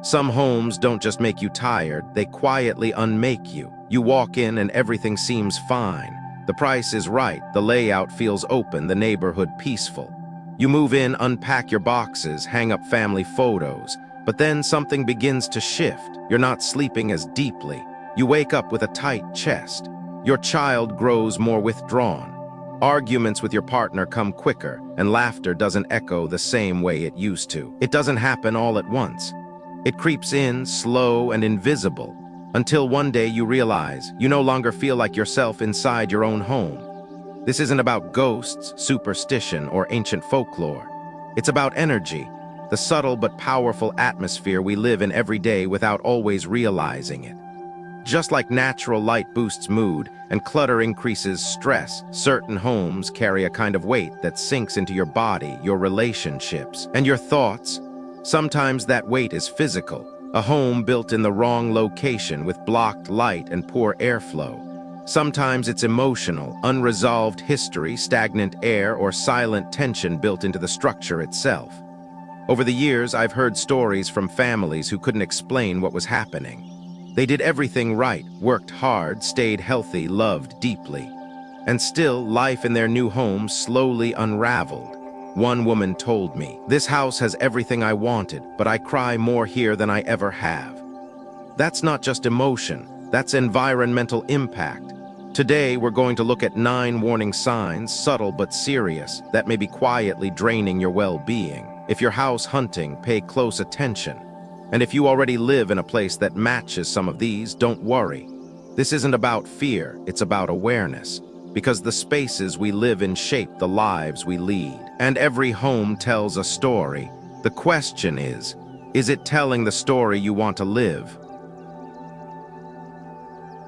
Some homes don't just make you tired, they quietly unmake you. You walk in and everything seems fine. The price is right, the layout feels open, the neighborhood peaceful. You move in, unpack your boxes, hang up family photos. But then something begins to shift. You're not sleeping as deeply. You wake up with a tight chest. Your child grows more withdrawn. Arguments with your partner come quicker, and laughter doesn't echo the same way it used to. It doesn't happen all at once. It creeps in, slow and invisible, until one day you realize you no longer feel like yourself inside your own home. This isn't about ghosts, superstition, or ancient folklore. It's about energy, the subtle but powerful atmosphere we live in every day without always realizing it. Just like natural light boosts mood and clutter increases stress, certain homes carry a kind of weight that sinks into your body, your relationships, and your thoughts. Sometimes that weight is physical, a home built in the wrong location with blocked light and poor airflow. Sometimes it's emotional, unresolved history, stagnant air, or silent tension built into the structure itself. Over the years, I've heard stories from families who couldn't explain what was happening. They did everything right, worked hard, stayed healthy, loved deeply. And still, life in their new home slowly unraveled. One woman told me, "This house has everything I wanted, but I cry more here than I ever have." That's not just emotion, that's environmental impact. Today, we're going to look at 9 warning signs, subtle but serious, that may be quietly draining your well-being. If you're house hunting, pay close attention. And if you already live in a place that matches some of these, don't worry. This isn't about fear, it's about awareness. Because the spaces we live in shape the lives we lead. And every home tells a story. The question is it telling the story you want to live?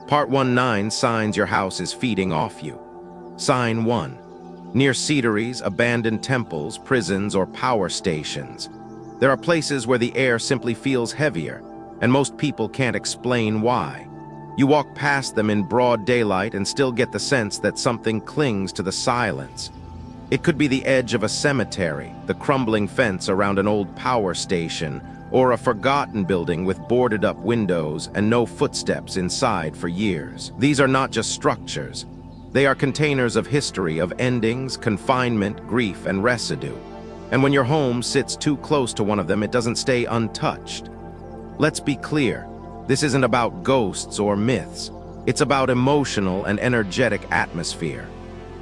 Part 1: Signs your house is feeding off you. Sign 1. Near cemeteries, abandoned temples, prisons, or power stations. There are places where the air simply feels heavier, and most people can't explain why. You walk past them in broad daylight and still get the sense that something clings to the silence. It could be the edge of a cemetery, the crumbling fence around an old power station, or a forgotten building with boarded-up windows and no footsteps inside for years. These are not just structures. They are containers of history, of endings, confinement, grief, and residue. And when your home sits too close to one of them, it doesn't stay untouched. Let's be clear. This isn't about ghosts or myths. It's about emotional and energetic atmosphere.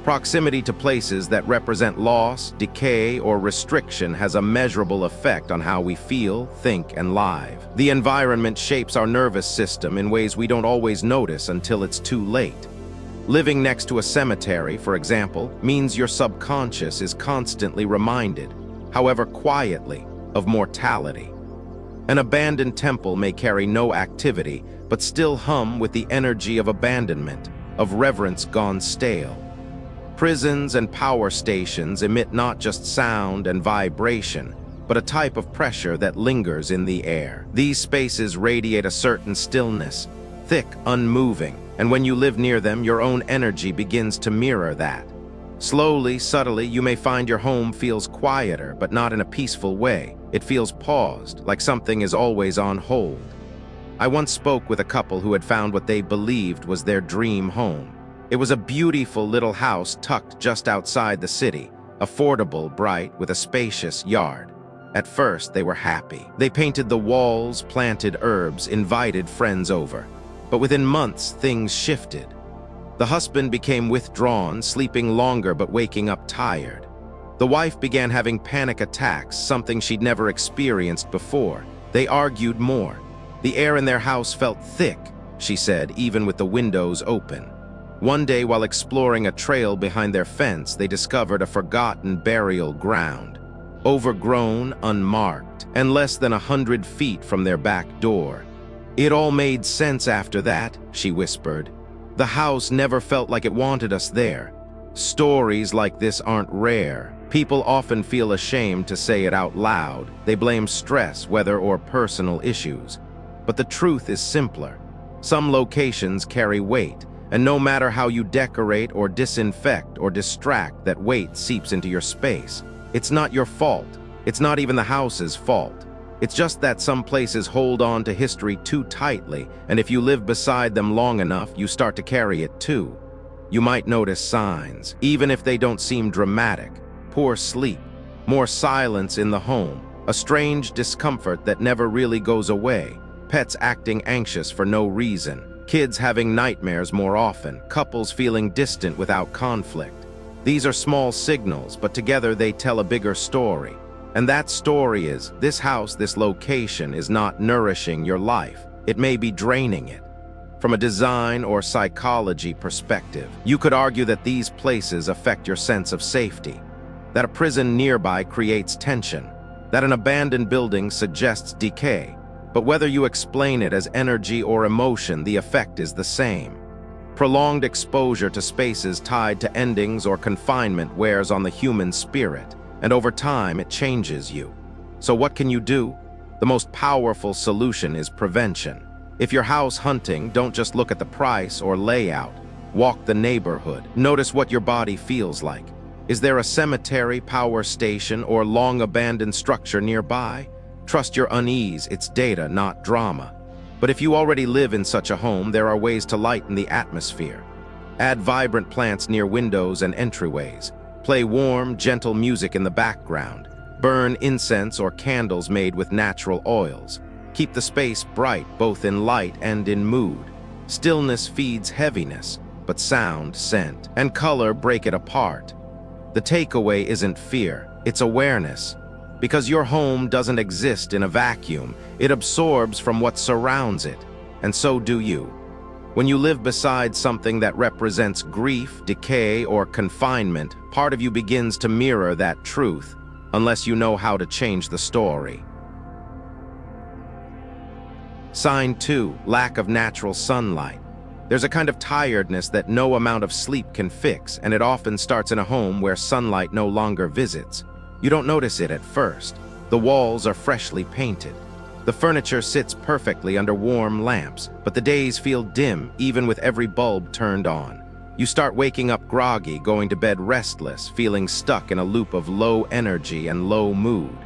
Proximity to places that represent loss, decay, or restriction has a measurable effect on how we feel, think, and live. The environment shapes our nervous system in ways we don't always notice until it's too late. Living next to a cemetery, for example, means your subconscious is constantly reminded, however quietly, of mortality. An abandoned temple may carry no activity, but still hum with the energy of abandonment, of reverence gone stale. Prisons and power stations emit not just sound and vibration, but a type of pressure that lingers in the air. These spaces radiate a certain stillness, thick, unmoving, and when you live near them, your own energy begins to mirror that. Slowly, subtly, you may find your home feels quieter, but not in a peaceful way. It feels paused, like something is always on hold. I once spoke with a couple who had found what they believed was their dream home. It was a beautiful little house tucked just outside the city, affordable, bright, with a spacious yard. At first, they were happy. They painted the walls, planted herbs, invited friends over. But within months, things shifted. The husband became withdrawn, sleeping longer but waking up tired. The wife began having panic attacks, something she'd never experienced before. They argued more. The air in their house felt thick, she said, even with the windows open. One day, while exploring a trail behind their fence, they discovered a forgotten burial ground. Overgrown, unmarked, and less than 100 feet from their back door. "It all made sense after that," she whispered. "The house never felt like it wanted us there." Stories like this aren't rare. People often feel ashamed to say it out loud. They blame stress, weather, or personal issues. But the truth is simpler. Some locations carry weight, and no matter how you decorate or disinfect or distract, that weight seeps into your space. It's not your fault. It's not even the house's fault. It's just that some places hold on to history too tightly, and if you live beside them long enough, you start to carry it too. You might notice signs, even if they don't seem dramatic. Poor sleep, more silence in the home, a strange discomfort that never really goes away, pets acting anxious for no reason, kids having nightmares more often, couples feeling distant without conflict. These are small signals, but together they tell a bigger story. And that story is, this house, this location is not nourishing your life. It may be draining it. From a design or psychology perspective, you could argue that these places affect your sense of safety, that a prison nearby creates tension, that an abandoned building suggests decay. But whether you explain it as energy or emotion, the effect is the same. Prolonged exposure to spaces tied to endings or confinement wears on the human spirit, and over time it changes you. So what can you do? The most powerful solution is prevention. If you're house hunting, don't just look at the price or layout. Walk the neighborhood. Notice what your body feels like. Is there a cemetery, power station, or long-abandoned structure nearby? Trust your unease, it's data, not drama. But if you already live in such a home, there are ways to lighten the atmosphere. Add vibrant plants near windows and entryways. Play warm, gentle music in the background. Burn incense or candles made with natural oils. Keep the space bright, both in light and in mood. Stillness feeds heaviness, but sound, scent, and color break it apart. The takeaway isn't fear, it's awareness. Because your home doesn't exist in a vacuum, it absorbs from what surrounds it, and so do you. When you live beside something that represents grief, decay, or confinement, part of you begins to mirror that truth, unless you know how to change the story. Sign 2, lack of natural sunlight. There's a kind of tiredness that no amount of sleep can fix, and it often starts in a home where sunlight no longer visits. You don't notice it at first. The walls are freshly painted. The furniture sits perfectly under warm lamps, but the days feel dim even with every bulb turned on. You start waking up groggy, going to bed restless, feeling stuck in a loop of low energy and low mood.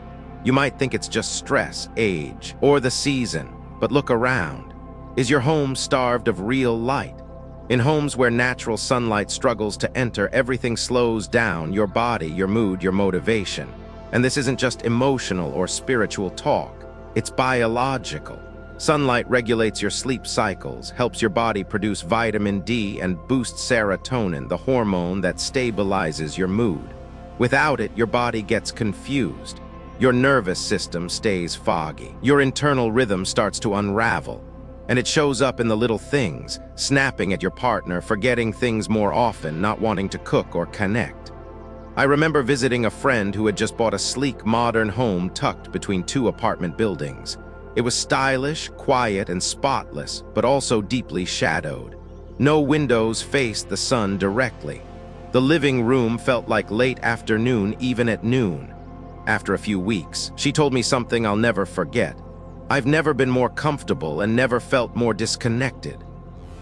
You might think it's just stress, age, or the season, but look around. Is your home starved of real light? In homes where natural sunlight struggles to enter, everything slows down, your body, your mood, your motivation. And this isn't just emotional or spiritual talk, it's biological. Sunlight regulates your sleep cycles, helps your body produce vitamin D, and boosts serotonin, the hormone that stabilizes your mood. Without it, your body gets confused. Your nervous system stays foggy. Your internal rhythm starts to unravel. And it shows up in the little things, snapping at your partner, forgetting things more often, not wanting to cook or connect. I remember visiting a friend who had just bought a sleek, modern home tucked between 2 apartment buildings. It was stylish, quiet, and spotless, but also deeply shadowed. No windows faced the sun directly. The living room felt like late afternoon, even at noon. After a few weeks, she told me something I'll never forget. I've never been more comfortable and never felt more disconnected.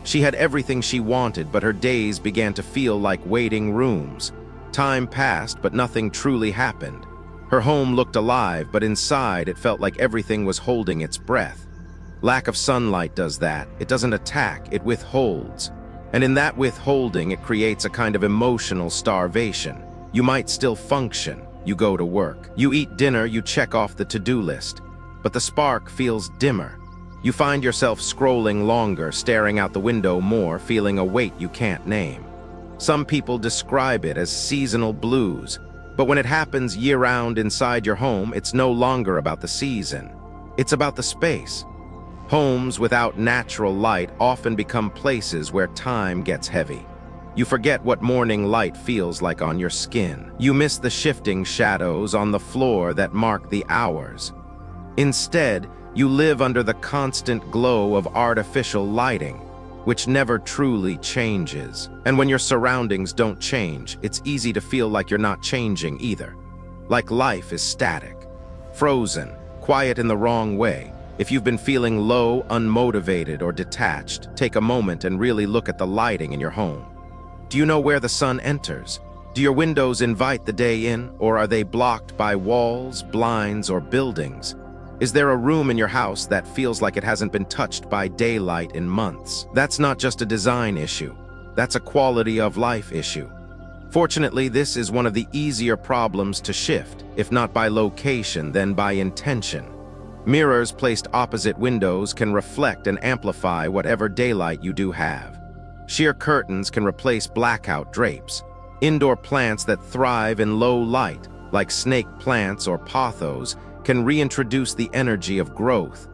She had everything she wanted, but her days began to feel like waiting rooms. Time passed, but nothing truly happened. Her home looked alive, but inside it felt like everything was holding its breath. Lack of sunlight does that. It doesn't attack, it withholds. And in that withholding, it creates a kind of emotional starvation. You might still function. You go to work. You eat dinner, you check off the to-do list. But the spark feels dimmer. You find yourself scrolling longer, staring out the window more, feeling a weight you can't name. Some people describe it as seasonal blues, but when it happens year-round inside your home, it's no longer about the season. It's about the space. Homes without natural light often become places where time gets heavy. You forget what morning light feels like on your skin. You miss the shifting shadows on the floor that mark the hours. Instead, you live under the constant glow of artificial lighting, which never truly changes. And when your surroundings don't change, it's easy to feel like you're not changing either. Like life is static, frozen, quiet in the wrong way. If you've been feeling low, unmotivated, or detached, take a moment and really look at the lighting in your home. Do you know where the sun enters? Do your windows invite the day in, or are they blocked by walls, blinds, or buildings? Is there a room in your house that feels like it hasn't been touched by daylight in months? That's not just a design issue. That's a quality of life issue. Fortunately, this is one of the easier problems to shift, if not by location, then by intention. Mirrors placed opposite windows can reflect and amplify whatever daylight you do have. Sheer curtains can replace blackout drapes. Indoor plants that thrive in low light, like snake plants or pothos, can reintroduce the energy of growth.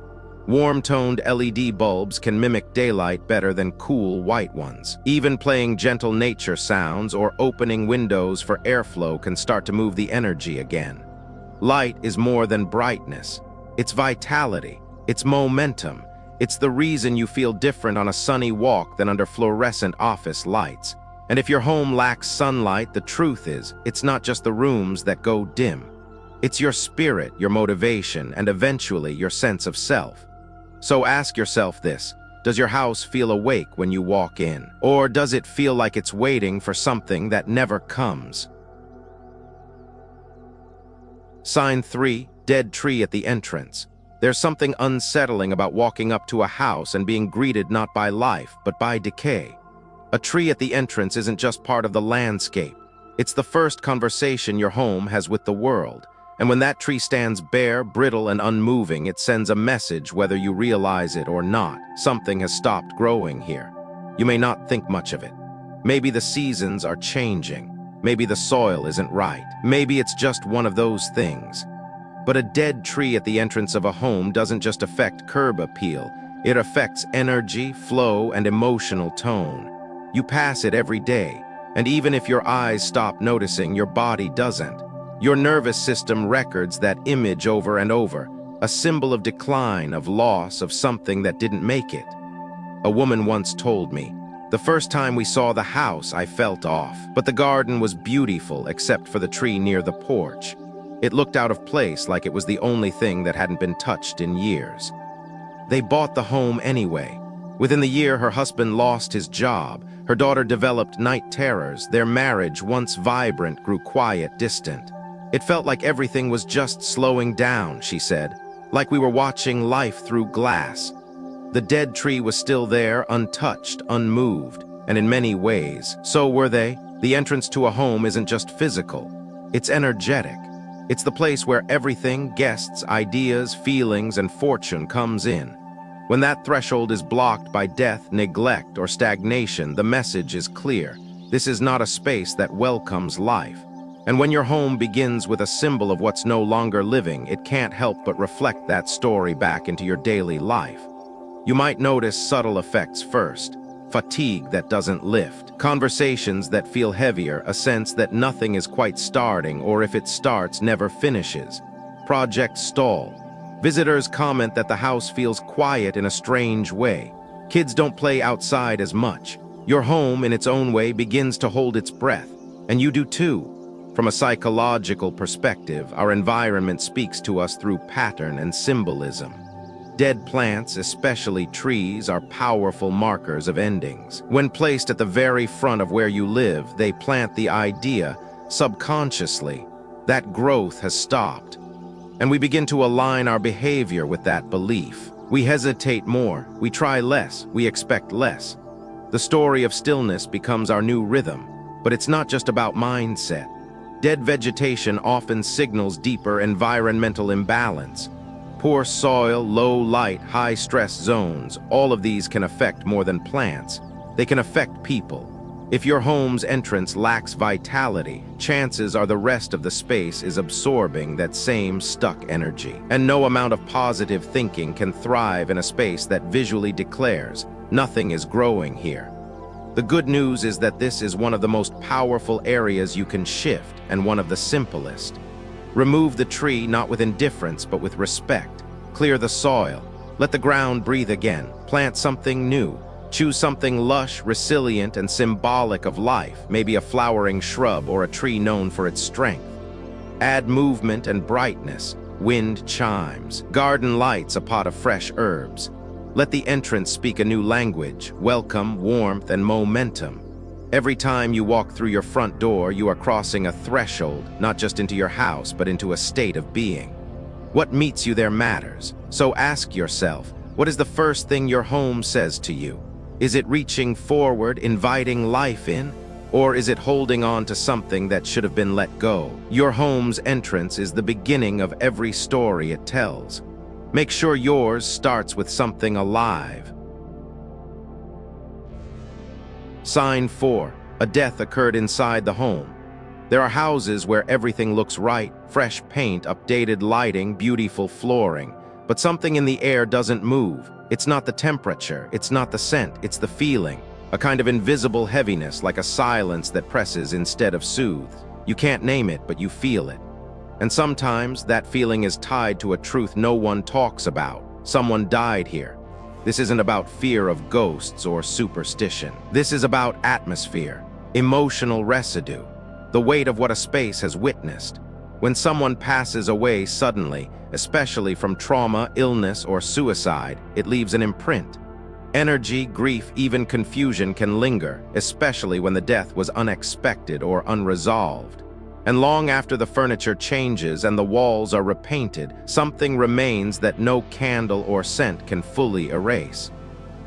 Warm-toned LED bulbs can mimic daylight better than cool white ones. Even playing gentle nature sounds or opening windows for airflow can start to move the energy again. Light is more than brightness. It's vitality. It's momentum. It's the reason you feel different on a sunny walk than under fluorescent office lights. And if your home lacks sunlight, the truth is, it's not just the rooms that go dim. It's your spirit, your motivation, and eventually your sense of self. So ask yourself this: does your house feel awake when you walk in? Or does it feel like it's waiting for something that never comes? Sign 3, dead tree at the entrance. There's something unsettling about walking up to a house and being greeted not by life, but by decay. A tree at the entrance isn't just part of the landscape. It's the first conversation your home has with the world. And when that tree stands bare, brittle, and unmoving, it sends a message whether you realize it or not. Something has stopped growing here. You may not think much of it. Maybe the seasons are changing. Maybe the soil isn't right. Maybe it's just one of those things. But a dead tree at the entrance of a home doesn't just affect curb appeal. It affects energy, flow, and emotional tone. You pass it every day, and even if your eyes stop noticing, your body doesn't. Your nervous system records that image over and over, a symbol of decline, of loss, of something that didn't make it. A woman once told me, "The first time we saw the house, I felt off, but the garden was beautiful except for the tree near the porch. It looked out of place, like it was the only thing that hadn't been touched in years." They bought the home anyway. Within the year, her husband lost his job. Her daughter developed night terrors. Their marriage, once vibrant, grew quiet, distant. It felt like everything was just slowing down, she said, like we were watching life through glass. The dead tree was still there, untouched, unmoved, and in many ways, so were they. The entrance to a home isn't just physical, it's energetic. It's the place where everything, guests, ideas, feelings, and fortune comes in. When that threshold is blocked by death, neglect, or stagnation, the message is clear. This is not a space that welcomes life. And when your home begins with a symbol of what's no longer living, it can't help but reflect that story back into your daily life. You might notice subtle effects first. Fatigue that doesn't lift. Conversations that feel heavier, a sense that nothing is quite starting, or if it starts, never finishes. Projects stall. Visitors comment that the house feels quiet in a strange way. Kids don't play outside as much. Your home, in its own way, begins to hold its breath. And you do too. From a psychological perspective, our environment speaks to us through pattern and symbolism. Dead plants, especially trees, are powerful markers of endings. When placed at the very front of where you live, they plant the idea, subconsciously, that growth has stopped. And we begin to align our behavior with that belief. We hesitate more, we try less, we expect less. The story of stillness becomes our new rhythm, but it's not just about mindset. Dead vegetation often signals deeper environmental imbalance. Poor soil, low light, high stress zones, all of these can affect more than plants. They can affect people. If your home's entrance lacks vitality, chances are the rest of the space is absorbing that same stuck energy. And no amount of positive thinking can thrive in a space that visually declares, nothing is growing here. The good news is that this is one of the most powerful areas you can shift, and one of the simplest. Remove the tree not with indifference but with respect. Clear the soil. Let the ground breathe again. Plant something new. Choose something lush, resilient, and symbolic of life, maybe a flowering shrub or a tree known for its strength. Add movement and brightness. Wind chimes. Garden lights, a pot of fresh herbs. Let the entrance speak a new language, welcome, warmth, and momentum. Every time you walk through your front door, you are crossing a threshold, not just into your house, but into a state of being. What meets you there matters. So ask yourself, what is the first thing your home says to you? Is it reaching forward, inviting life in? Or is it holding on to something that should have been let go? Your home's entrance is the beginning of every story it tells. Make sure yours starts with something alive. Sign 4. A death occurred inside the home. There are houses where everything looks right, fresh paint, updated lighting, beautiful flooring. But something in the air doesn't move. It's not the temperature, it's not the scent, it's the feeling. A kind of invisible heaviness, like a silence that presses instead of soothes. You can't name it, but you feel it. And sometimes that feeling is tied to a truth no one talks about. Someone died here. This isn't about fear of ghosts or superstition. This is about atmosphere, emotional residue, the weight of what a space has witnessed. When someone passes away suddenly, especially from trauma, illness, or suicide, it leaves an imprint. Energy, grief, even confusion can linger, especially when the death was unexpected or unresolved. And long after the furniture changes and the walls are repainted, something remains that no candle or scent can fully erase.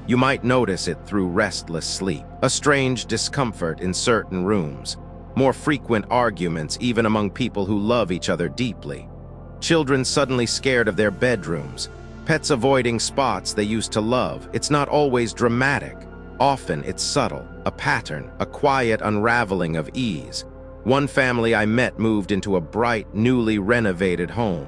You might notice it through restless sleep, a strange discomfort in certain rooms, more frequent arguments even among people who love each other deeply, children suddenly scared of their bedrooms, pets avoiding spots they used to love. It's not always dramatic. Often it's subtle, a pattern, a quiet unraveling of ease. One family I met moved into a bright, newly renovated home.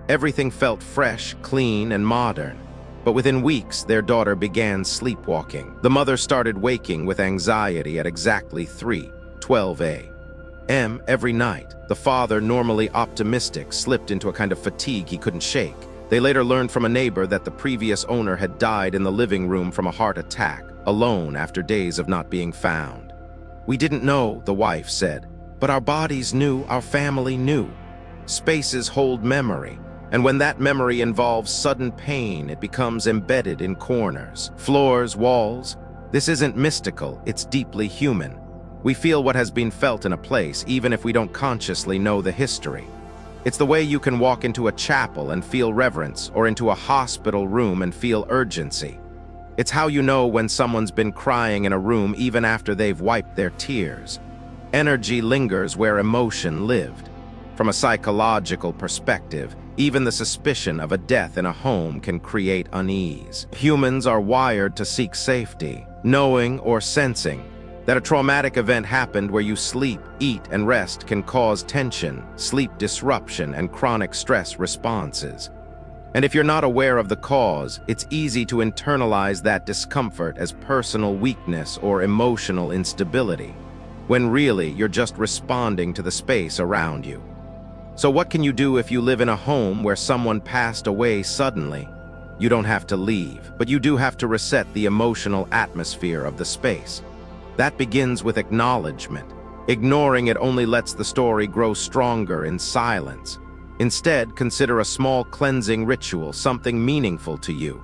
Everything felt fresh, clean, and modern. But within weeks, their daughter began sleepwalking. The mother started waking with anxiety at exactly 3:12 a.m. every night. The father, normally optimistic, slipped into a kind of fatigue he couldn't shake. They later learned from a neighbor that the previous owner had died in the living room from a heart attack, alone after days of not being found. "We didn't know," the wife said, "but our bodies knew, our family knew." Spaces hold memory, and when that memory involves sudden pain, it becomes embedded in corners, floors, walls. This isn't mystical, it's deeply human. We feel what has been felt in a place, even if we don't consciously know the history. It's the way you can walk into a chapel and feel reverence, or into a hospital room and feel urgency. It's how you know when someone's been crying in a room even after they've wiped their tears. Energy lingers where emotion lived. From a psychological perspective, even the suspicion of a death in a home can create unease. Humans are wired to seek safety, knowing or sensing that a traumatic event happened where you sleep, eat, and rest can cause tension, sleep disruption, and chronic stress responses. And if you're not aware of the cause, it's easy to internalize that discomfort as personal weakness or emotional instability, when really you're just responding to the space around you. So what can you do if you live in a home where someone passed away suddenly? You don't have to leave, but you do have to reset the emotional atmosphere of the space. That begins with acknowledgement. Ignoring it only lets the story grow stronger in silence. Instead, consider a small cleansing ritual, something meaningful to you.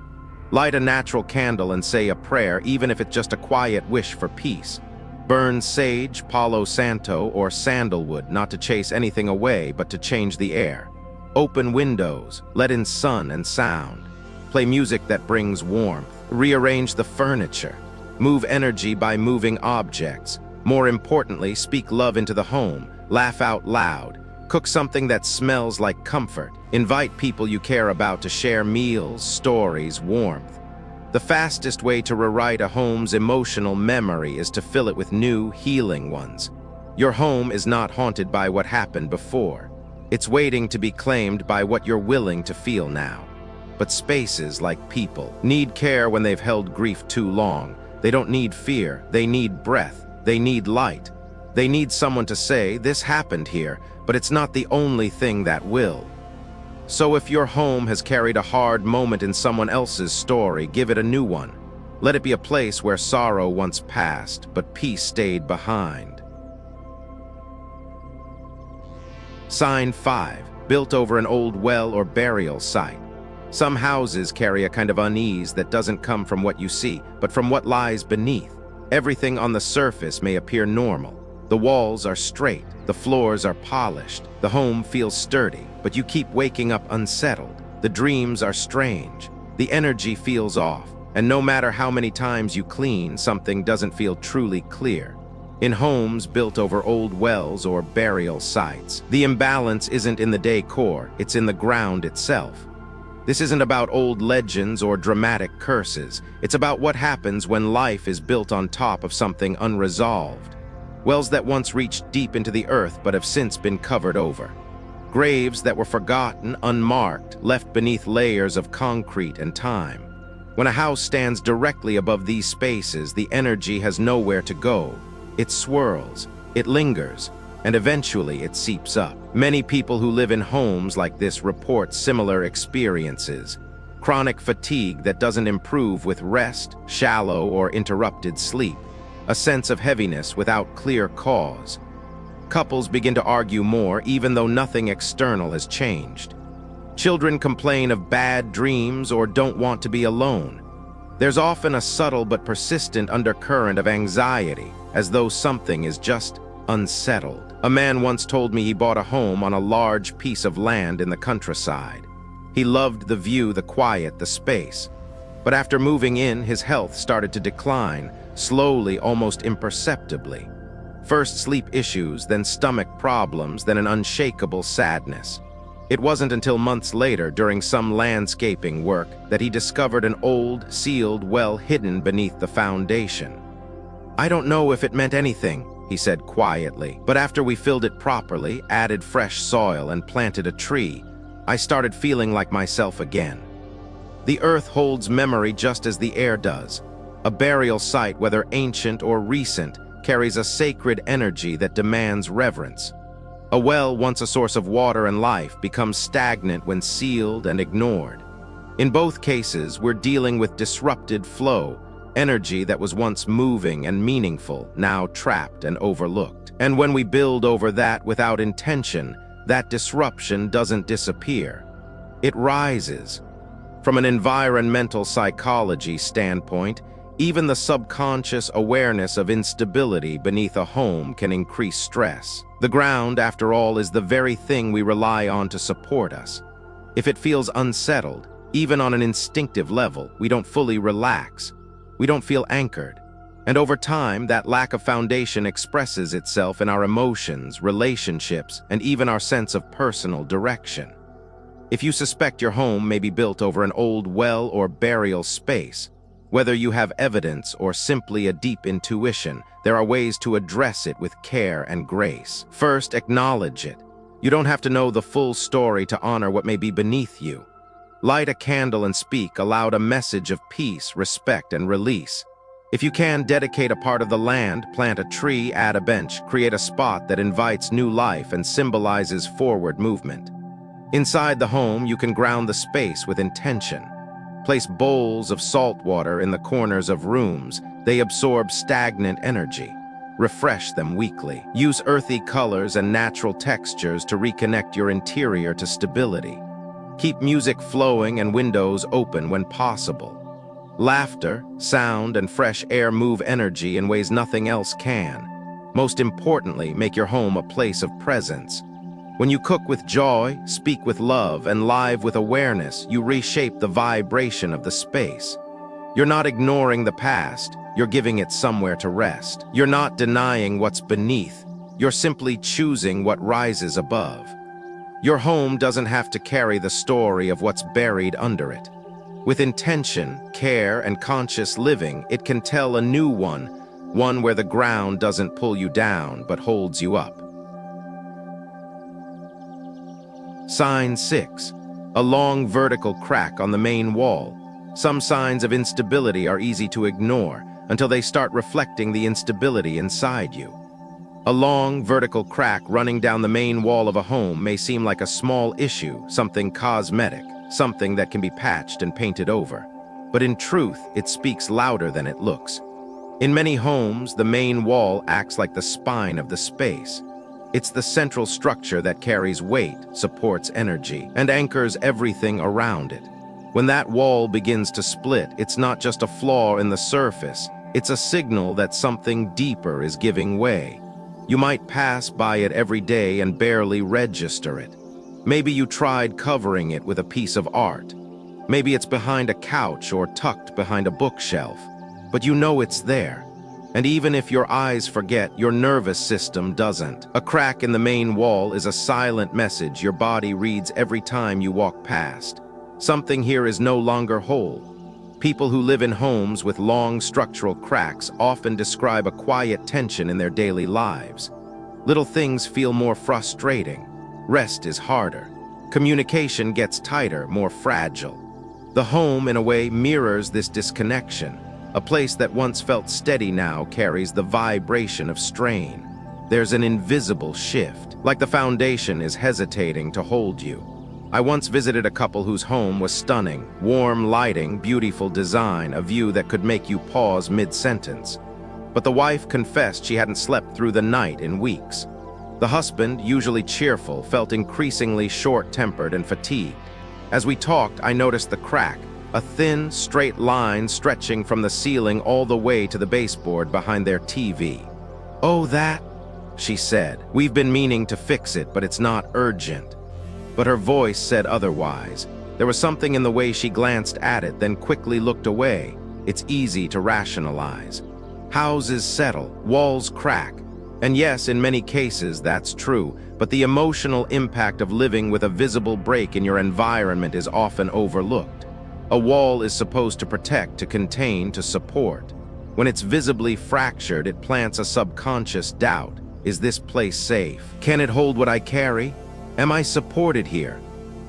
Light a natural candle and say a prayer, even if it's just a quiet wish for peace. Burn sage, palo santo, or sandalwood, not to chase anything away, but to change the air. Open windows, let in sun and sound. Play music that brings warmth. Rearrange the furniture. Move energy by moving objects. More importantly, speak love into the home. Laugh out loud. Cook something that smells like comfort. Invite people you care about to share meals, stories, warmth. The fastest way to rewrite a home's emotional memory is to fill it with new, healing ones. Your home is not haunted by what happened before. It's waiting to be claimed by what you're willing to feel now. But spaces, like people, need care when they've held grief too long. They don't need fear, they need breath, they need light. They need someone to say, "This happened here, but it's not the only thing that will." So if your home has carried a hard moment in someone else's story, give it a new one. Let it be a place where sorrow once passed, but peace stayed behind. Sign 5, built over an old well or burial site. Some houses carry a kind of unease that doesn't come from what you see, but from what lies beneath. Everything on the surface may appear normal. The walls are straight, The floors are polished, the home feels sturdy, but you keep waking up unsettled. The dreams are strange, the energy feels off, and no matter how many times you clean, something doesn't feel truly clear. In homes built over old wells or burial sites, the imbalance isn't in the decor, it's in the ground itself. This isn't about old legends or dramatic curses. It's about what happens when life is built on top of something unresolved. Wells that once reached deep into the earth but have since been covered over. Graves that were forgotten, unmarked, left beneath layers of concrete and time. When a house stands directly above these spaces, the energy has nowhere to go. It swirls, it lingers, and eventually it seeps up. Many people who live in homes like this report similar experiences. Chronic fatigue that doesn't improve with rest, shallow or interrupted sleep. A sense of heaviness without clear cause. Couples begin to argue more even though nothing external has changed. Children complain of bad dreams or don't want to be alone. There's often a subtle but persistent undercurrent of anxiety, as though something is just unsettled. A man once told me he bought a home on a large piece of land in the countryside. He loved the view, the quiet, the space. But after moving in, his health started to decline, slowly, almost imperceptibly. First sleep issues, then stomach problems, then an unshakable sadness. It wasn't until months later, during some landscaping work, that he discovered an old, sealed well hidden beneath the foundation. "I don't know if it meant anything," he said quietly, "but after we filled it properly, added fresh soil, and planted a tree, I started feeling like myself again." The earth holds memory just as the air does. A burial site, whether ancient or recent, carries a sacred energy that demands reverence. A well, once a source of water and life, becomes stagnant when sealed and ignored. In both cases, we're dealing with disrupted flow, energy that was once moving and meaningful, now trapped and overlooked. And when we build over that without intention, that disruption doesn't disappear. It rises. From an environmental psychology standpoint, even the subconscious awareness of instability beneath a home can increase stress. The ground, after all, is the very thing we rely on to support us. If it feels unsettled, even on an instinctive level, we don't fully relax. We don't feel anchored. And over time, that lack of foundation expresses itself in our emotions, relationships, and even our sense of personal direction. If you suspect your home may be built over an old well or burial space, whether you have evidence or simply a deep intuition, there are ways to address it with care and grace. First, acknowledge it. You don't have to know the full story to honor what may be beneath you. Light a candle and speak aloud a message of peace, respect, and release. If you can, dedicate a part of the land, plant a tree, add a bench, create a spot that invites new life and symbolizes forward movement. Inside the home, you can ground the space with intention. Place bowls of salt water in the corners of rooms. They absorb stagnant energy. Refresh them weekly. Use earthy colors and natural textures to reconnect your interior to stability. Keep music flowing and windows open when possible. Laughter, sound, and fresh air move energy in ways nothing else can. Most importantly, make your home a place of presence. When you cook with joy, speak with love, and live with awareness, you reshape the vibration of the space. You're not ignoring the past, you're giving it somewhere to rest. You're not denying what's beneath, you're simply choosing what rises above. Your home doesn't have to carry the story of what's buried under it. With intention, care, and conscious living, it can tell a new one where the ground doesn't pull you down but holds you up. Sign 6. A long vertical crack on the main wall. Some signs of instability are easy to ignore until they start reflecting the instability inside you. A long vertical crack running down the main wall of a home may seem like a small issue, something cosmetic, something that can be patched and painted over. But in truth, it speaks louder than it looks. In many homes, the main wall acts like the spine of the space. It's the central structure that carries weight, supports energy, and anchors everything around it. When that wall begins to split, it's not just a flaw in the surface, it's a signal that something deeper is giving way. You might pass by it every day and barely register it. Maybe you tried covering it with a piece of art. Maybe it's behind a couch or tucked behind a bookshelf. But you know it's there. And even if your eyes forget, your nervous system doesn't. A crack in the main wall is a silent message your body reads every time you walk past. Something here is no longer whole. People who live in homes with long structural cracks often describe a quiet tension in their daily lives. Little things feel more frustrating. Rest is harder. Communication gets tighter, more fragile. The home, in a way, mirrors this disconnection. A place that once felt steady now carries the vibration of strain. There's an invisible shift, like the foundation is hesitating to hold you. I once visited a couple whose home was stunning. Warm lighting, beautiful design, a view that could make you pause mid-sentence. But the wife confessed she hadn't slept through the night in weeks. The husband, usually cheerful, felt increasingly short-tempered and fatigued. As we talked, I noticed the crack, a thin, straight line stretching from the ceiling all the way to the baseboard behind their TV. "Oh, that," she said. "We've been meaning to fix it, but it's not urgent." But her voice said otherwise. There was something in the way she glanced at it, then quickly looked away. It's easy to rationalize. Houses settle, walls crack. And yes, in many cases, that's true, but the emotional impact of living with a visible break in your environment is often overlooked. A wall is supposed to protect, to contain, to support. When it's visibly fractured, it plants a subconscious doubt. Is this place safe? Can it hold what I carry? Am I supported here?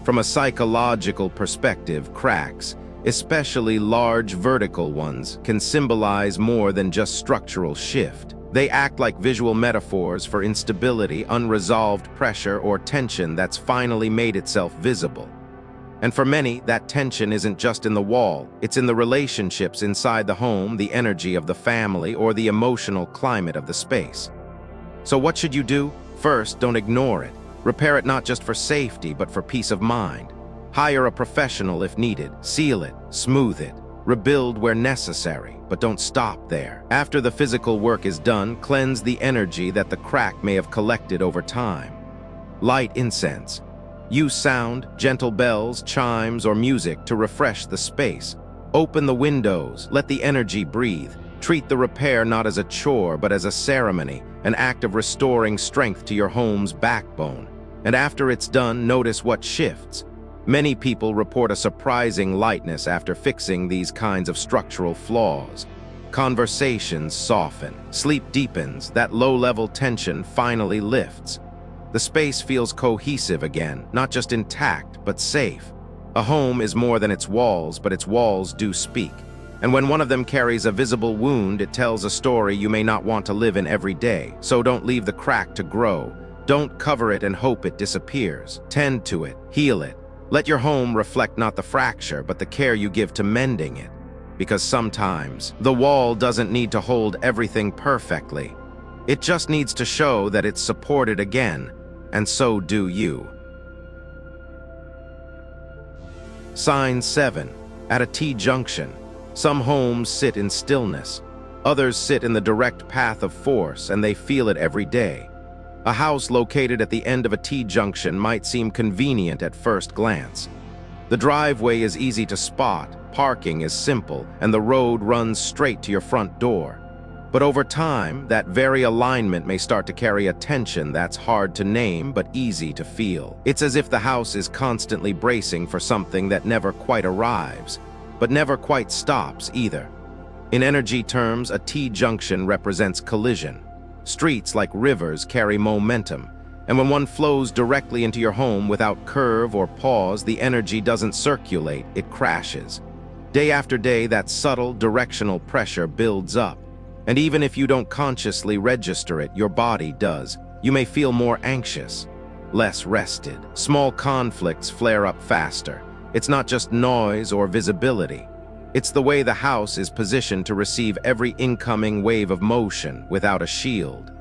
From a psychological perspective, cracks, especially large vertical ones, can symbolize more than just structural shift. They act like visual metaphors for instability, unresolved pressure, or tension that's finally made itself visible. And for many, that tension isn't just in the wall, it's in the relationships inside the home, the energy of the family, or the emotional climate of the space. So what should you do? First, don't ignore it. Repair it not just for safety, but for peace of mind. Hire a professional if needed. Seal it, smooth it, rebuild where necessary, but don't stop there. After the physical work is done, cleanse the energy that the crack may have collected over time. Light incense. Use sound, gentle bells, chimes, or music to refresh the space. Open the windows, let the energy breathe. Treat the repair not as a chore, but as a ceremony, an act of restoring strength to your home's backbone. And after it's done, notice what shifts. Many people report a surprising lightness after fixing these kinds of structural flaws. Conversations soften, sleep deepens, that low-level tension finally lifts. The space feels cohesive again, not just intact, but safe. A home is more than its walls, but its walls do speak. And when one of them carries a visible wound, it tells a story you may not want to live in every day. So don't leave the crack to grow. Don't cover it and hope it disappears. Tend to it, heal it. Let your home reflect not the fracture, but the care you give to mending it. Because sometimes, the wall doesn't need to hold everything perfectly. It just needs to show that it's supported again, and so do you. Sign 7. At a T-junction. Some homes sit in stillness. Others sit in the direct path of force, and they feel it every day. A house located at the end of a T-junction might seem convenient at first glance. The driveway is easy to spot, parking is simple, and the road runs straight to your front door. But over time, that very alignment may start to carry a tension that's hard to name but easy to feel. It's as if the house is constantly bracing for something that never quite arrives, but never quite stops either. In energy terms, a T-junction represents collision. Streets, like rivers, carry momentum, and when one flows directly into your home without curve or pause, the energy doesn't circulate, it crashes. Day after day, that subtle, directional pressure builds up. And even if you don't consciously register it, your body does. You may feel more anxious, less rested. Small conflicts flare up faster. It's not just noise or visibility. It's the way the house is positioned to receive every incoming wave of motion without a shield.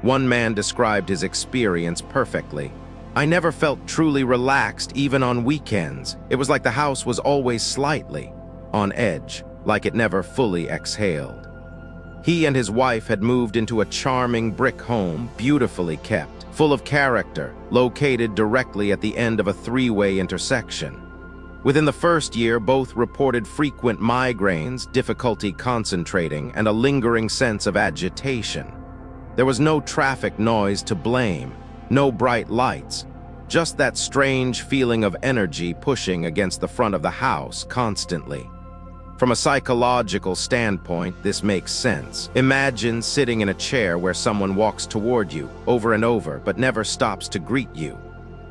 One man described his experience perfectly. "I never felt truly relaxed even on weekends. It was like the house was always slightly on edge, like it never fully exhaled." He and his wife had moved into a charming brick home, beautifully kept, full of character, located directly at the end of a three-way intersection. Within the first year, both reported frequent migraines, difficulty concentrating, and a lingering sense of agitation. There was no traffic noise to blame, no bright lights, just that strange feeling of energy pushing against the front of the house constantly. From a psychological standpoint, this makes sense. Imagine sitting in a chair where someone walks toward you over and over but never stops to greet you.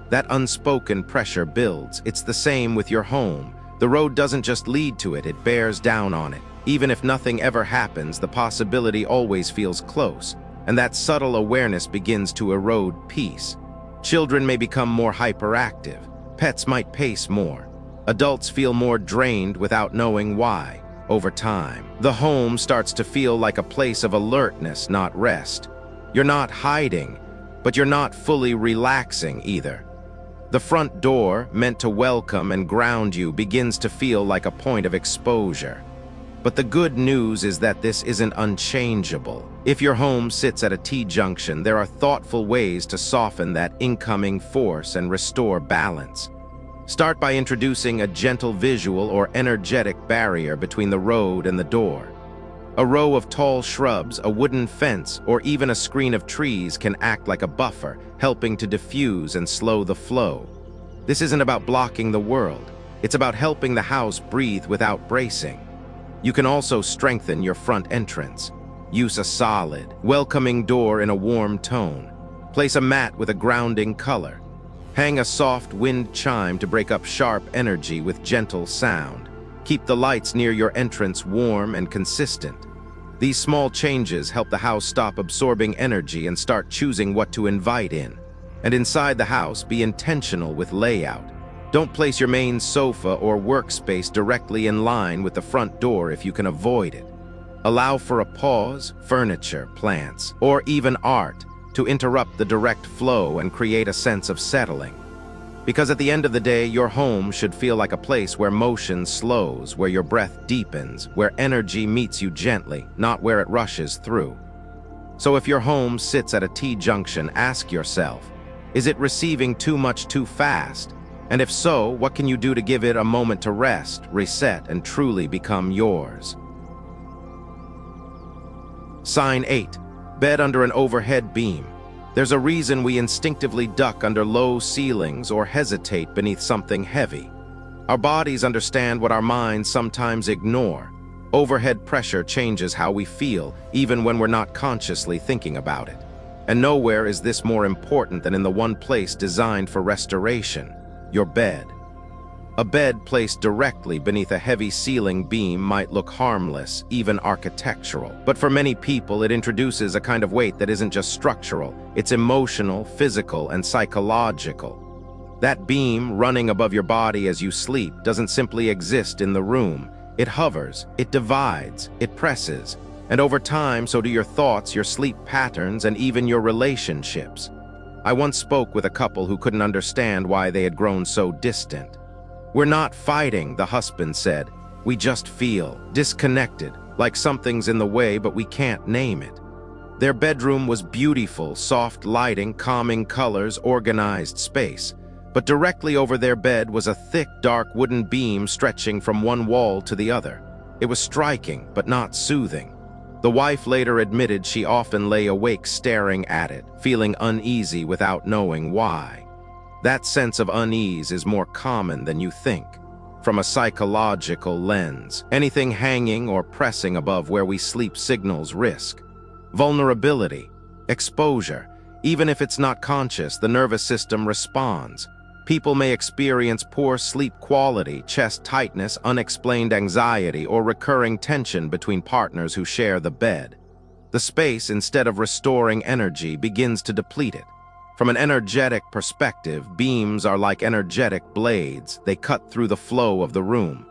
That unspoken pressure builds. It's the same with your home. The road doesn't just lead to it, it bears down on it. Even if nothing ever happens, the possibility always feels close, and that subtle awareness begins to erode peace. Children may become more hyperactive. Pets might pace more. Adults feel more drained without knowing why. Over time, the home starts to feel like a place of alertness, not rest. You're not hiding, but you're not fully relaxing either. The front door, meant to welcome and ground you, begins to feel like a point of exposure. But the good news is that this isn't unchangeable. If your home sits at a T-junction, there are thoughtful ways to soften that incoming force and restore balance. Start by introducing a gentle visual or energetic barrier between the road and the door. A row of tall shrubs, a wooden fence, or even a screen of trees can act like a buffer, helping to diffuse and slow the flow. This isn't about blocking the world. It's about helping the house breathe without bracing. You can also strengthen your front entrance. Use a solid, welcoming door in a warm tone. Place a mat with a grounding color. Hang a soft wind chime to break up sharp energy with gentle sound. Keep the lights near your entrance warm and consistent. These small changes help the house stop absorbing energy and start choosing what to invite in. And inside the house, be intentional with layout. Don't place your main sofa or workspace directly in line with the front door if you can avoid it. Allow for a pause, furniture, plants, or even art to interrupt the direct flow and create a sense of settling. Because at the end of the day, your home should feel like a place where motion slows, where your breath deepens, where energy meets you gently, not where it rushes through. So if your home sits at a T-junction, ask yourself, is it receiving too much too fast? And if so, what can you do to give it a moment to rest, reset, and truly become yours? Sign 8. Bed under an overhead beam. There's a reason we instinctively duck under low ceilings or hesitate beneath something heavy. Our bodies understand what our minds sometimes ignore. Overhead pressure changes how we feel, even when we're not consciously thinking about it. And nowhere is this more important than in the one place designed for restoration: your bed. A bed placed directly beneath a heavy ceiling beam might look harmless, even architectural. But for many people, it introduces a kind of weight that isn't just structural, it's emotional, physical, and psychological. That beam running above your body as you sleep doesn't simply exist in the room. It hovers, it divides, it presses. And over time, so do your thoughts, your sleep patterns, and even your relationships. I once spoke with a couple who couldn't understand why they had grown so distant. "We're not fighting," the husband said. "We just feel disconnected, like something's in the way, but we can't name it." Their bedroom was beautiful, soft lighting, calming colors, organized space. But directly over their bed was a thick, dark wooden beam stretching from one wall to the other. It was striking, but not soothing. The wife later admitted she often lay awake staring at it, feeling uneasy without knowing why. That sense of unease is more common than you think. From a psychological lens, anything hanging or pressing above where we sleep signals risk, vulnerability, exposure. Even if it's not conscious, the nervous system responds. People may experience poor sleep quality, chest tightness, unexplained anxiety, or recurring tension between partners who share the bed. The space, instead of restoring energy, begins to deplete it. From an energetic perspective, beams are like energetic blades. They cut through the flow of the room.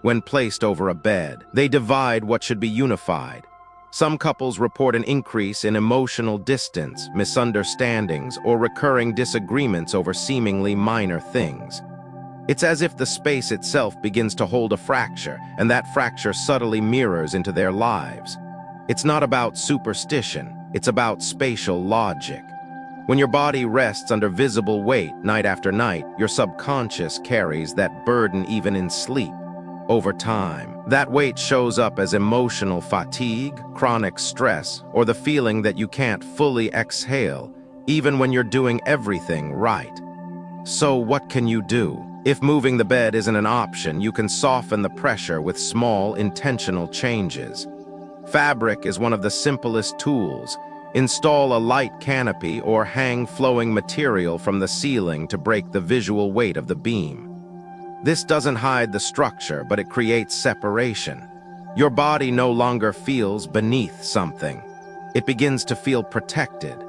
When placed over a bed, they divide what should be unified. Some couples report an increase in emotional distance, misunderstandings, or recurring disagreements over seemingly minor things. It's as if the space itself begins to hold a fracture, and that fracture subtly mirrors into their lives. It's not about superstition, it's about spatial logic. When your body rests under visible weight night after night, your subconscious carries that burden even in sleep. Over time, that weight shows up as emotional fatigue, chronic stress, or the feeling that you can't fully exhale, even when you're doing everything right. So what can you do? If moving the bed isn't an option, you can soften the pressure with small, intentional changes. Fabric is one of the simplest tools. Install a light canopy or hang flowing material from the ceiling to break the visual weight of the beam. This doesn't hide the structure, but it creates separation. Your body no longer feels beneath something. It begins to feel protected.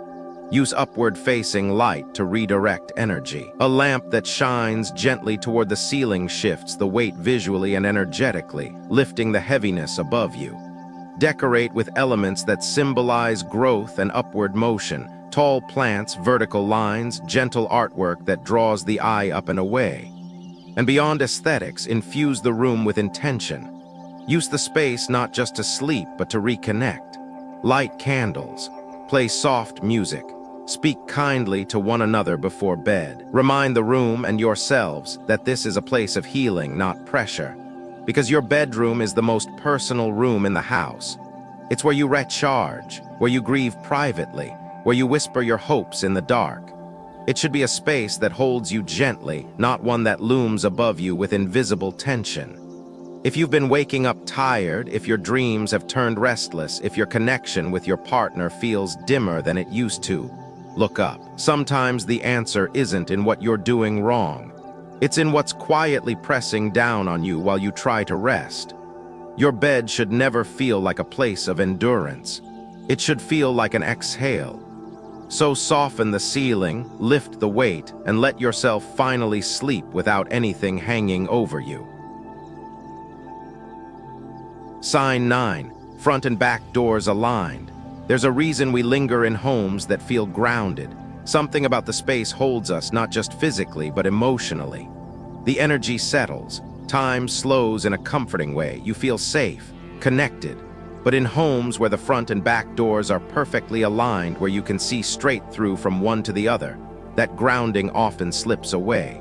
Use upward-facing light to redirect energy. A lamp that shines gently toward the ceiling shifts the weight visually and energetically, lifting the heaviness above you. Decorate with elements that symbolize growth and upward motion. Tall plants, vertical lines, gentle artwork that draws the eye up and away. And beyond aesthetics, infuse the room with intention. Use the space not just to sleep, but to reconnect. Light candles. Play soft music. Speak kindly to one another before bed. Remind the room and yourselves that this is a place of healing, not pressure. Because your bedroom is the most personal room in the house. It's where you recharge, where you grieve privately, where you whisper your hopes in the dark. It should be a space that holds you gently, not one that looms above you with invisible tension. If you've been waking up tired, if your dreams have turned restless, if your connection with your partner feels dimmer than it used to, look up. Sometimes the answer isn't in what you're doing wrong. It's in what's quietly pressing down on you while you try to rest. Your bed should never feel like a place of endurance. It should feel like an exhale. So soften the ceiling, lift the weight, and let yourself finally sleep without anything hanging over you. Sign 9. Front and back doors aligned. There's a reason we linger in homes that feel grounded. Something about the space holds us not just physically, but emotionally. The energy settles. Time slows in a comforting way. You feel safe, connected. But in homes where the front and back doors are perfectly aligned, where you can see straight through from one to the other, that grounding often slips away.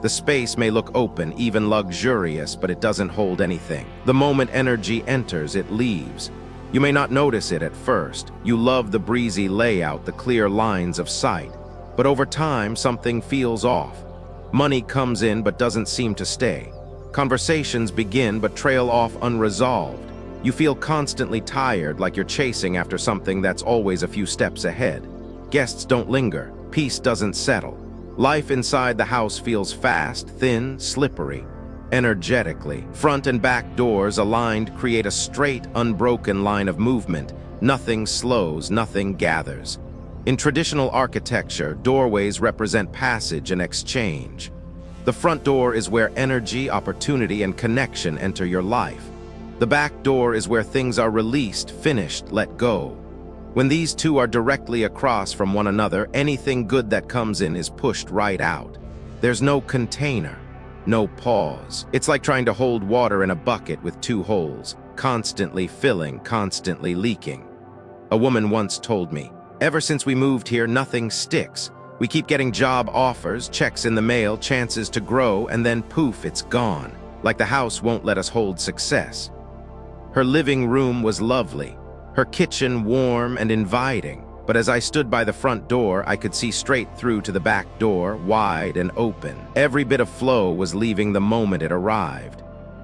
The space may look open, even luxurious, but it doesn't hold anything. The moment energy enters, it leaves. You may not notice it at first. You love the breezy layout, the clear lines of sight. But over time, something feels off. Money comes in but doesn't seem to stay. Conversations begin but trail off unresolved. You feel constantly tired, like you're chasing after something that's always a few steps ahead. Guests don't linger. Peace doesn't settle. Life inside the house feels fast, thin, slippery. Energetically, front and back doors aligned create a straight, unbroken line of movement. Nothing slows, nothing gathers. In traditional architecture, doorways represent passage and exchange. The front door is where energy, opportunity, and connection enter your life. The back door is where things are released, finished, let go. When these two are directly across from one another, anything good that comes in is pushed right out. There's no container, no pause. It's like trying to hold water in a bucket with two holes, constantly filling, constantly leaking. A woman once told me, "Ever since we moved here, nothing sticks. We keep getting job offers, checks in the mail, chances to grow, and then poof, it's gone. Like the house won't let us hold success." Her living room was lovely, her kitchen warm and inviting, but as I stood by the front door, I could see straight through to the back door, wide and open. Every bit of flow was leaving the moment it arrived.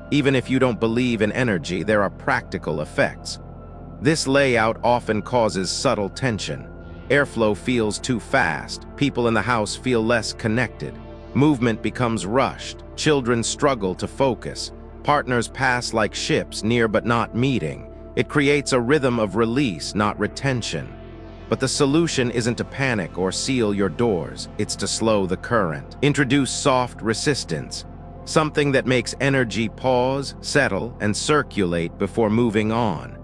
Even if you don't believe in energy, there are practical effects. This layout often causes subtle tension. Airflow feels too fast, people in the house feel less connected. Movement becomes rushed, children struggle to focus. Partners pass like ships, near but not meeting. It creates a rhythm of release, not retention. But the solution isn't to panic or seal your doors, it's to slow the current. Introduce soft resistance, something that makes energy pause, settle, and circulate before moving on.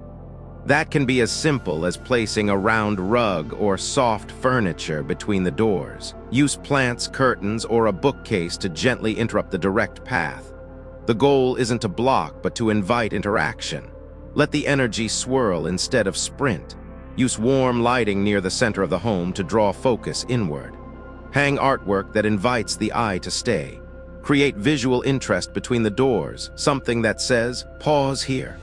That can be as simple as placing a round rug or soft furniture between the doors. Use plants, curtains, or a bookcase to gently interrupt the direct path. The goal isn't to block, but to invite interaction. Let the energy swirl instead of sprint. Use warm lighting near the center of the home to draw focus inward. Hang artwork that invites the eye to stay. Create visual interest between the doors, something that says, "Pause here."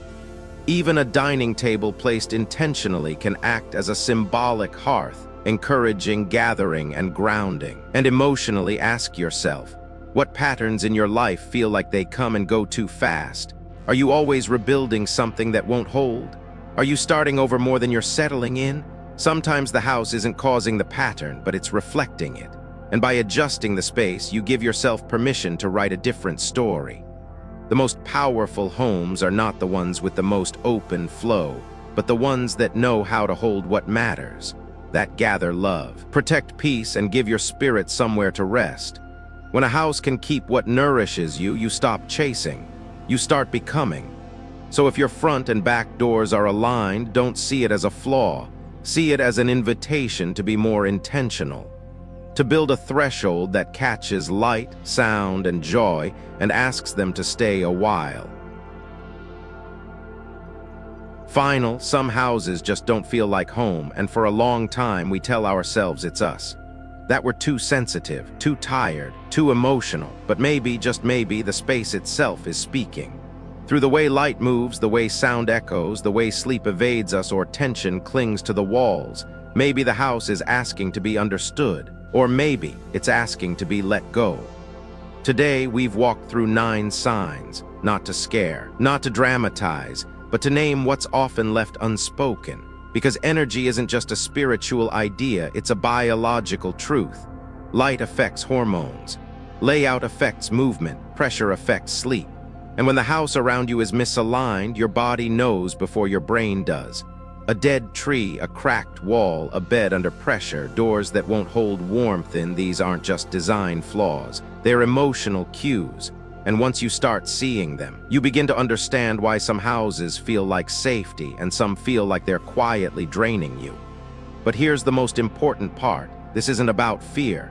Even a dining table placed intentionally can act as a symbolic hearth, encouraging gathering and grounding. And emotionally ask yourself, what patterns in your life feel like they come and go too fast? Are you always rebuilding something that won't hold? Are you starting over more than you're settling in? Sometimes the house isn't causing the pattern, but it's reflecting it. And by adjusting the space, you give yourself permission to write a different story. The most powerful homes are not the ones with the most open flow, but the ones that know how to hold what matters, that gather love, protect peace, and give your spirit somewhere to rest. When a house can keep what nourishes you, you stop chasing. You start becoming. So if your front and back doors are aligned, don't see it as a flaw. See it as an invitation to be more intentional. To build a threshold that catches light, sound, and joy and asks them to stay a while. Final, some houses just don't feel like home, and for a long time we tell ourselves it's us. That we're too sensitive, too tired, too emotional, but maybe, just maybe, the space itself is speaking. Through the way light moves, the way sound echoes, the way sleep evades us or tension clings to the walls, maybe the house is asking to be understood. Or maybe it's asking to be let go. Today, we've walked through 9 signs, not to scare, not to dramatize, but to name what's often left unspoken. Because energy isn't just a spiritual idea, it's a biological truth. Light affects hormones. Layout affects movement. Pressure affects sleep. And when the house around you is misaligned, your body knows before your brain does. A dead tree, a cracked wall, a bed under pressure, doors that won't hold warmth in, these aren't just design flaws. They're emotional cues. And once you start seeing them, you begin to understand why some houses feel like safety and some feel like they're quietly draining you. But here's the most important part. This isn't about fear.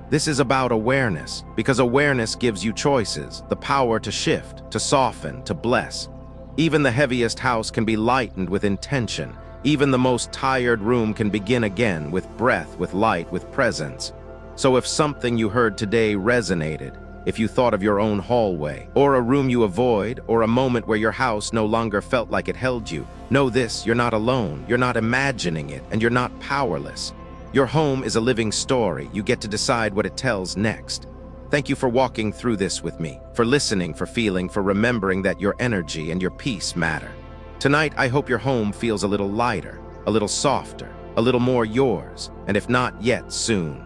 This is about awareness, because awareness gives you choices, the power to shift, to soften, to bless. Even the heaviest house can be lightened with intention. Even the most tired room can begin again with breath, with light, with presence. So if something you heard today resonated, if you thought of your own hallway, or a room you avoid, or a moment where your house no longer felt like it held you, know this: you're not alone, you're not imagining it, and you're not powerless. Your home is a living story. You get to decide what it tells next. Thank you for walking through this with me, for listening, for feeling, for remembering that your energy and your peace matter. Tonight, I hope your home feels a little lighter, a little softer, a little more yours, and if not yet, soon.